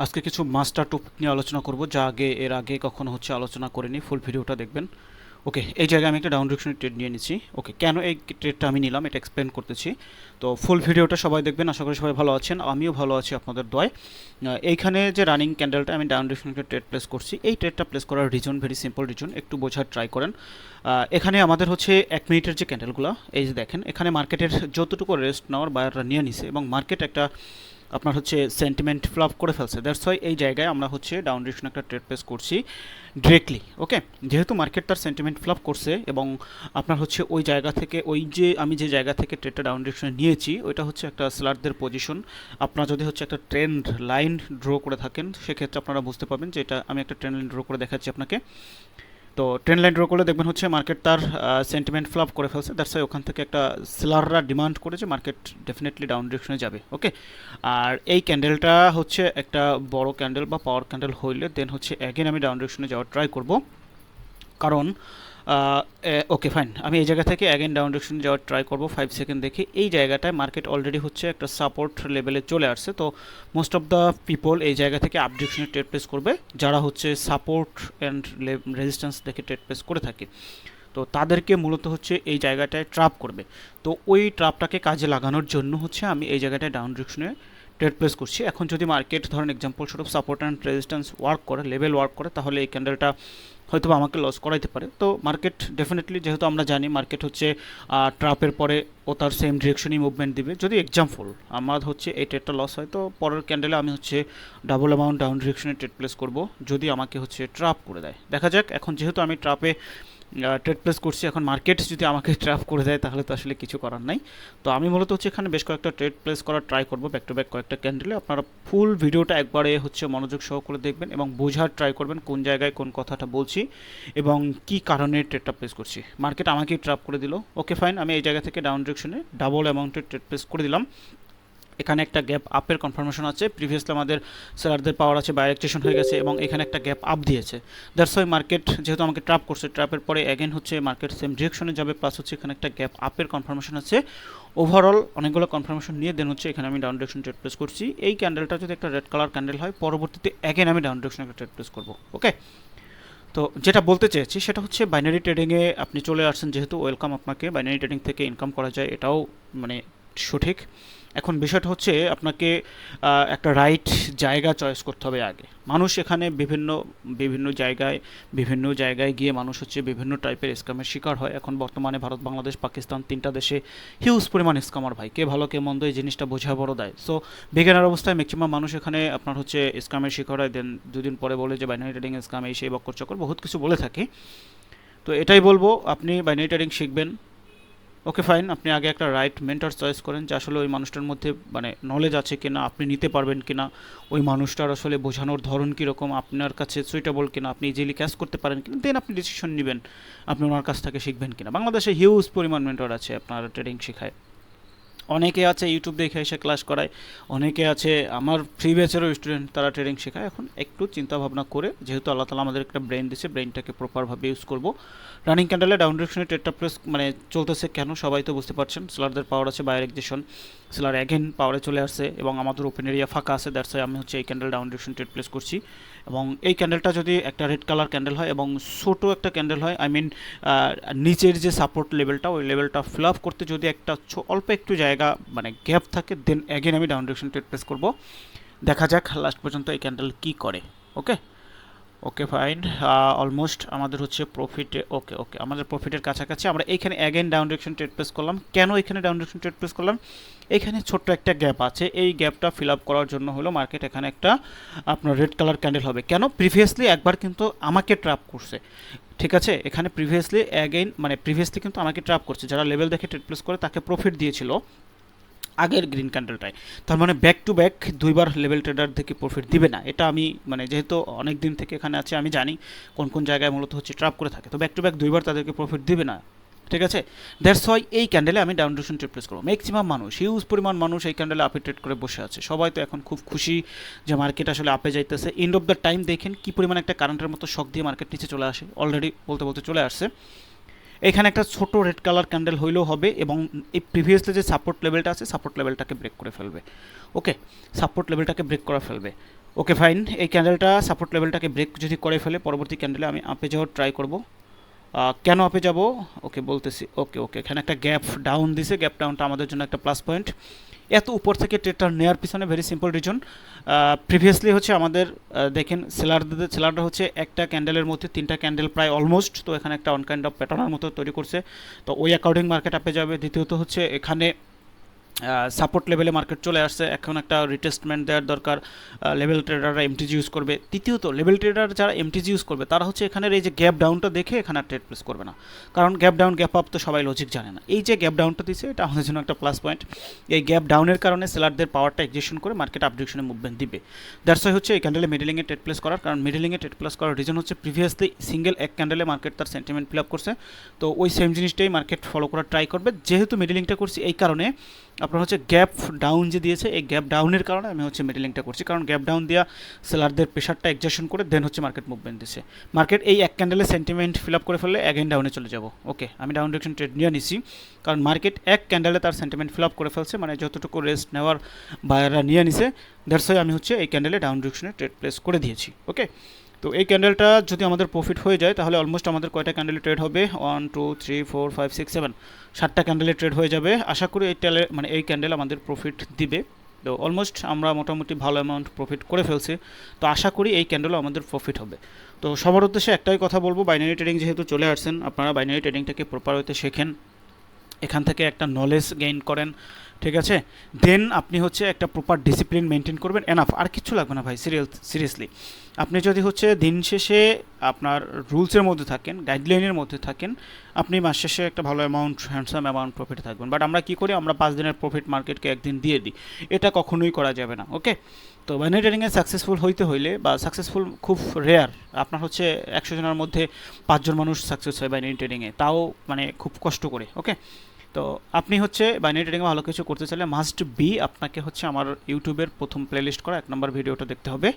আজকে কিছু master topic নিয়ে আলোচনা করব যা এর আগে কখনো আলোচনা করিনি। ফুল ভিডিওটা দেখবেন। ওকে, এই জায়গায় আমি একটা ডাউন ডিরেকশনের ট্রেড নিয়ে নিচ্ছি। ওকে, কেন এই ট্রেডটা আমি নিলাম এটা এক্সপ্লেন করতেছি। তো ফুল ভিডিওটা সবাই দেখবেন। আশা করি সবাই ভালো আছেন, আমিও ভালো আছি আপনাদের দোয়ায়। এইখানে যে রানিং ক্যান্ডেলটা আমি ডাউন ডিরেকশনের একটা ট্রেড প্লেস করছি, এই ট্রেডটা প্লেস করার রিজন ভেরি সিম্পল রিজন, একটু বোঝার ট্রাই করেন। এখানে আমাদের 1 মিনিটের যে ক্যান্ডেলগুলো, এই যে দেখেন এখানে মার্কেটের যতটুকু রেস্ট নেওয়ার বায়াররা নিয়ে নিছে এবং মার্কেট একটা আপনার সেন্টিমেন্ট ফ্লপ করে ফেলছে। দ্যাটস ওয়াই এই জায়গায় আমরা ডাউন ডিরেকশন একটা ট্রেড প্লেস করছি ডিরেক্টলি। ওকে, যেহেতু মার্কেট তার সেন্টিমেন্ট ফ্লপ করছে এবং আপনার ওই জায়গা থেকে ওই যে আমি যে জায়গা থেকে ট্রেডটা ডাউন ডিরেকশনে নিয়েছি ওইটা একটা সেলারদের পজিশন। আপনারা যদি একটা ট্রেন্ড লাইন ড্র করে থাকেন সেক্ষেত্রে আপনারা বুঝতে পারবেন যে এটা আমি একটা ট্রেন্ড লাইন ড্র করে দেখাচ্ছি আপনাকে। তো ট্রেন্ড লাইন ড্র করলে দেখবেন মার্কেট তার সেন্টিমেন্ট ফ্লপ করে ফেলছে। দ্যাটস ওয়াই ওখান থেকে একটা সেলাররা ডিমান্ড করে যে মার্কেট ডেফিনেটলি ডাউন ডিরেকশনে যাবে। ওকে, আর এই ক্যান্ডেলটা একটা বড় ক্যান্ডেল বা পাওয়ার ক্যান্ডেল হইলে দেন অ্যাগেন আমি ডাউন ডিরেকশনে যাওয়ার ট্রাই করব। কারণ ওকে ফাইন, আমি এই জায়গা থেকে অ্যাগেন ডাউন ডিরেকশন যাওয়ার ট্রাই করব 5 সেকেন্ড দেখে। এই জায়গাটায় মার্কেট অলরেডি একটা সাপোর্ট লেভেলে চলে আসছে। তো মোস্ট অফ দ্য পিপল এই জায়গা থেকে আপ ডিরেকশনে ট্রেড প্লেস করবে যারা সাপোর্ট অ্যান্ড রেজিস্ট্যান্স দেখে ট্রেড প্লেস করে থাকে। তো তাদেরকে মূলত এই জায়গাটায় ট্রাপ করবে। তো ওই ট্রাপটাকে কাজে লাগানোর জন্য আমি এই জায়গাটায় ডাউন ডিরেকশনে ট্রেড প্লেস করছি। এখন যদি মার্কেট ধরেন এক্সাম্পল স্বরূপ সাপোর্ট অ্যান্ড রেজিস্ট্যান্স ওয়ার্ক করে, লেভেল ওয়ার্ক করে, তাহলে এই ক্যান্ডেলটা হয়তো আমাকে লস করাইতে পারে। তো মার্কেট ডেফিনেটলি, যেহেতু আমরা জানি মার্কেট ট্রাপের পরে ও তার সেম ডিরেকশনই মুভমেন্ট দিবে। যদি এক্সাম্পল আমার এই ট্রেডটা লস হয় তো পরের ক্যান্ডেলে আমি ডাবল অ্যামাউন্ট ডাউন ডিরেকশনে ট্রেড প্লেস করব যদি আমাকে ট্রাপ করে দেয়। দেখা যাক, এখন যেহেতু আমি ট্রাপে ট্রেড প্লেস করছি, এখন মার্কেট যদি আমাকে ট্র্যাপ করে দেয় তাহলে তো আসলে কিছু করার নাই। তো আমি মূলত এখানে বেশ কয়েকটা ট্রেড প্লেস করার ট্রাই করবো ব্যাক টু ব্যাক কয়েকটা ক্যান্ডেলে। আপনারা ফুল ভিডিওটা একবারে মনোযোগ সহ করে দেখবেন এবং বোঝার ট্রাই করবেন কোন জায়গায় কোন কথাটা বলছি এবং কি কারণে ট্রেডটা প্লেস করছি। মার্কেট আমাকেই ট্র্যাপ করে দিল। ওকে ফাইন, আমি এই জায়গা থেকে ডাউন ডিরেকশনে ডাবল অ্যামাউন্টের ট্রেড প্লেস করে দিলাম। এখানে একটা গ্যাপ আপের কনফার্মেশন আছে। প্রিভিয়াসলি আমাদের সেলারদের পাওয়ার আছে, বায়ার এক্সটেনশন হয়ে গেছে এবং এখানে একটা গ্যাপ আপ দিয়েছে। দ্যাটস ওয়াই মার্কেট যেহেতু আমাকে ট্র্যাপ করছে, ট্র্যাপের পরে অ্যাগেন মার্কেট সেম ডিরেকশনে যাবে, প্লাস এখানে একটা গ্যাপ আপের কনফার্মেশন আছে। ওভারঅল অনেকগুলো কনফার্মেশন নিয়ে দেন এখানে আমি ডাউন ডিরেকশন ট্রেড প্লেস করছি। এই ক্যান্ডেলটা যদি একটা রেড কালার ক্যান্ডেল হয়, পরবর্তীতে অ্যাগেন আমি ডাউন ডিরেকশনে একটা ট্রেড প্লেস করবো। ওকে, তো যেটা বলতে চেয়েছি সেটা বাইনারি ট্রেডিংয়ে আপনি চলে আসছেন, যেহেতু ওয়েলকাম আপনাকে। বাইনারি ট্রেডিং থেকে ইনকাম করা যায়, এটাও সঠিক। এখন বিষয়টা আপনাকে একটা রাইট জায়গা চয়েস করতে হবে আগে। মানুষ এখানে বিভিন্ন বিভিন্ন জায়গায় গিয়ে মানুষ বিভিন্ন টাইপের স্ক্যামের শিকার হয়। এখন বর্তমানে ভারত, বাংলাদেশ, পাকিস্তান 3টা দেশে হিউজ পরিমাণ স্ক্যামার ভাই। কে ভালো কে মন্দ এই জিনিসটা বোঝা বড় দায়। সো বিজ্ঞানের অবস্থায় ম্যাক্সিমাম মানুষ এখানে আপনার স্ক্যামের শিকার হয়। দেন দুদিন পরে বলে যে বাইনারি ট্রেডিং স্ক্যাম, এই সেই বক্কর চক্কর বহুত কিছু বলে থাকে। তো এটাই বলবো, আপনি বাইনারি ট্রেডিং শিখবেন। ওকে ফাইন, আপনি আগে একটা রাইট মেন্টর চয়েস করেন যে আসলে ওই মানুষটার মধ্যে নলেজ আছে কিনা, আপনি নিতে পারবেন কিনা, ওই মানুষটার আসলে বোঝানোর ধরন কীরকম, আপনার কাছে সুইটেবল কিনা, আপনি ইজিলি ক্যাশ করতে পারেন কিনা, দেন আপনি ডিসিশন নেবেন আপনি ওনার কাছ থেকে শিখবেন কিনা। বাংলাদেশে হিউজ পরিমাণ মেন্টর আছে আপনার ট্রেডিং শেখায়। অনেকে আছে ইউটিউব দেখে এসে ক্লাস করায়, অনেকে আছে আমার ফ্রি ব্যাচেরও স্টুডেন্ট, তারা ট্রেডিং শেখায়। এখন একটু চিন্তা ভাবনা করে, যেহেতু আল্লাহ তালা আমাদের একটা ব্রেন দিচ্ছে, ব্রেনটাকে প্রপারভাবে ইউজ করব। রানিং ক্যান্ডেলে ডাউন ডিরেকশনে ট্রেডটা প্লেস চলতেছে কেন সবাই তো বুঝতে পারছেন। সেলারদের পাওয়ার আছে, বায়ার এক্সিশন, সেলার অ্যাগেন পাওয়ারে চলে আসছে এবং আমাদের ওপেন এরিয়া ফাঁকা আছে। দ্যাটস ওয়াই আমি এই candle down direction trade place করছি। এবং এই ক্যান্ডেলটা যদি একটা রেড কালার ক্যান্ডেল হয় এবং ছোটো একটা ক্যান্ডেল হয়, আই মিন নিচের যে সাপোর্ট লেভেলটা, ওই লেভেলটা ফিল আপ করতে যদি একটা অল্প একটু জায়গা গ্যাপ থাকে, দেন অ্যাগেন আমি ডাউন ডিরেকশন ট্রেড প্লেস করব। দেখা যাক লাস্ট পর্যন্ত এই ক্যান্ডেল কী করে। ওকে ওকে ফাইন, অলমোস্ট আমাদের প্রফিটে, ওকে ওকে আমাদের প্রফিটের কাছাকাছি। আমরা এইখানে again down direction trade place করলাম। কেন এখানে ডাউন ডিরেকশন ট্রেড প্লেস করলাম? এইখানে ছোট্ট একটা গ্যাপ আছে, এই গ্যাপটা ফিল আপ করার জন্য হলো মার্কেট এখানে একটা আপনার রেড কালার ক্যান্ডেল হবে। কেন? প্রিভিয়াসলি একবার কিন্তু আমাকে ট্র্যাপ করছে, ঠিক আছে। এখানে প্রিভিয়াসলি অ্যাগেন প্রিভিয়াসলি কিন্তু আমাকে ট্র্যাপ করছে, যারা লেভেল দেখে ট্রেড প্লেস করে তাকে প্রফিট দিয়েছিল আগের গ্রিন ক্যান্ডেলটায়। তার ব্যাক টু ব্যাক দুইবার লেভেল ট্রেডার থেকে প্রফিট দিবে না। এটা আমি যেহেতু অনেক দিন থেকে এখানে আছে, আমি জানি কোন কোন জায়গায় মূলত ট্র্যাপ করে থাকে। তো ব্যাক টু ব্যাক দুইবার তাদেরকে প্রফিট দিবে না, ঠিক আছে। দ্যাটস ওয়াই এই ক্যান্ডেলে আমি ডাউন ডিরেকশন ট্রেড প্লেস করবো। ম্যাক্সিমাম মানুষ, হিউজ পরিমাণ মানুষ এই ক্যান্ডেলে আপে ট্রেড করে বসে আছে। সবাই তো এখন খুব খুশি যে মার্কেট আসলে আপে যাইতেছে। এন্ড অফ দ্য টাইম দেখেন কী পরিমাণ একটা কারেন্টের মতো শক দিয়ে মার্কেট নিচে চলে আসে। অলরেডি বলতে বলতে চলে আসছে। এখানে একটা ছোট রেড কালার ক্যান্ডেল হইলেও হবে এবং এই প্রিভিয়াসলি যে সাপোর্ট লেভেলটা আছে, সাপোর্ট লেভেলটাকে ব্রেক করে ফেলবে। ওকে, সাপোর্ট লেভেলটাকে ব্রেক করে ফেলবে। ওকে ফাইন, এই ক্যান্ডেলটা সাপোর্ট লেভেলটাকে ব্রেক যদি করে ফেলে পরবর্তী ক্যান্ডেলে আমি আপে যাওয়ার ট্রাই করব। কেন আপে যাব ওকে বলতেছি। ওকে ওকে, এখানে একটা গ্যাপ ডাউন দিছে, গ্যাপ ডাউনটা আমাদের জন্য একটা প্লাস পয়েন্ট। এত উপর থেকে ট্রেডটা নেওয়ার পিছনে ভেরি সিম্পল রিজন, প্রিভিয়াসলি হচ্ছে আমাদের দেখেন সেলাররা হচ্ছে একটা ক্যান্ডেলের মধ্যে তিনটা ক্যান্ডেল প্রায় অলমোস্ট, তো এখানে একটা অন কাইন্ড অফ প্যাটার্নের মতো তৈরি করছে, তো ওই অ্যাকর্ডিং মার্কেট আপে যাবে। দ্বিতীয়ত হচ্ছে এখানে সাপোর্ট লেভেলে মার্কেট চলে আসছে, এখন একটা রিটেস্টমেন্ট দেওয়ার দরকার, লেভেল ট্রেডাররা এমটিজি ইউজ করবে। তৃতীয়ত লেভেল ট্রেডার যারা এমটিজি ইউজ করবে তারা হচ্ছে এখানের এই যে গ্যাপ ডাউনটা দেখে এখানে আর ট্রেড প্লেস করবে না, কারণ গ্যাপ ডাউন গ্যাপ আপ তো সবাই লজিক জানে না। এই যে গ্যাপ ডাউনটা দিচ্ছে এটা আমাদের জন্য একটা প্লাস পয়েন্ট। এই গ্যাপ ডাউনের কারণে সেলারদের পাওয়ারটা এক্সিশন করে মার্কেট আপ ডিরেকশনে মুভমেন্ট দিবে। দ্যাটস ওয়াই হচ্ছে এই ক্যান্ডেলে মিডলিংয়ে ট্রেড প্লেস করার কারণ, মিডলিংয়ে ট্রেড প্লেস করার রিজন হচ্ছে প্রিভিয়াসলি সিঙ্গেল এক ক্যান্ডেলে মার্কেট তার সেন্টিমেন্ট ফিল আপ করছে, তো ওই সেম জিনিসটাই মার্কেট ফলো করার ট্রাই করবে। যেহেতু মিডলিংটা করছি এই কারণে আপনার হচ্ছে গ্যাপ ডাউন যে দিয়েছে এই গ্যাপ ডাউনের কারণে আমি হচ্ছে মিডলিংটা করছি, কারণ গ্যাপ ডাউন দেওয়া সেলারদের প্রেশারটা এক্সেশন করে দেন হচ্ছে মার্কেট মুভমেন্ট দিচ্ছে। মার্কেট এই এক ক্যান্ডেলে সেন্টিমেন্ট ফিল আপ করে ফেললে অ্যাগেন ডাউনে চলে যাব। ওকে, আমি ডাউন ডিরেকশন ট্রেড নিয়ে নিছি, কারণ মার্কেট এক ক্যান্ডেলে তার সেন্টিমেন্ট ফিল আপ করে ফেলছে, মানে যতটুকু রেস্ট নেওয়ার বায়াররা নিয়ে নিছে। দ্যাটস ওয়াই আমি হচ্ছে এই ক্যান্ডেলে ডাউন ডিরেকশনে ট্রেড প্লেস করে দিয়েছি। ওকে, তো এই ক্যান্ডেলটা যদি আমাদের প্রফিট হয়ে যায় তাহলে অলমোস্ট আমাদের কয়টা ক্যান্ডেলে ট্রেড হবে, 1 2 3 4 5 6 7 7টা ক্যান্ডেলে ট্রেড হয়ে যাবে। আশা করি এই ক্যান্ডেল আমাদের প্রফিট দিবে। তো অলমোস্ট আমরা মোটামুটি ভালো অ্যামাউন্ট প্রফিট করে ফেলছি, তো আশা করি এই ক্যান্ডেলও আমাদের প্রফিট হবে। তো সবার উদ্দেশ্যে একটাই কথা বলবো, বাইনারি ট্রেডিং যেহেতু চলে আসছেন, আপনারা বাইনারি ট্রেডিংটাকে প্রপার হতে শেখেন, এখান থেকে একটা নলেজ গেইন করেন, ঠিক আছে? দেন আপনি হচ্ছে একটা প্রপার ডিসিপ্লিন মেনটেন করবেন, এনাফ, আর কিছু লাগবে না ভাই। সিরিয়াসলি আপনি যদি হচ্ছে দিন শেষে আপনার রুলসের মধ্যে থাকেন, গাইডলাইনের মধ্যে থাকেন, আপনি মাস শেষে একটা ভালো অ্যামাউন্ট, হ্যান্ডসাম অ্যামাউন্ট প্রফিট থাকবেন। বাট আমরা কী করি, আমরা 5 দিনের প্রফিট মার্কেটকে একদিন দিয়ে দিই, এটা কখনোই করা যাবে না। ওকে, তো বাইনারি ট্রেডিংয়ে সাকসেসফুল হইতে হইলে, বা সাকসেসফুল খুব রেয়ার, আপনার হচ্ছে 100 জনের মধ্যে 5 জন মানুষ সাকসেস হয় বাইনারি ট্রেডিংয়ে, তাও মানে খুব কষ্ট করে। ওকে, তো আপনি হচ্ছে বাইনারি ট্রেডিংয়ে ভালো কিছু করতে চাইলে মাস্ট বি আপনাকে হচ্ছে আমার ইউটিউবের প্রথম প্লেলিস্ট করা 1 নম্বর ভিডিওটা দেখতে হবে।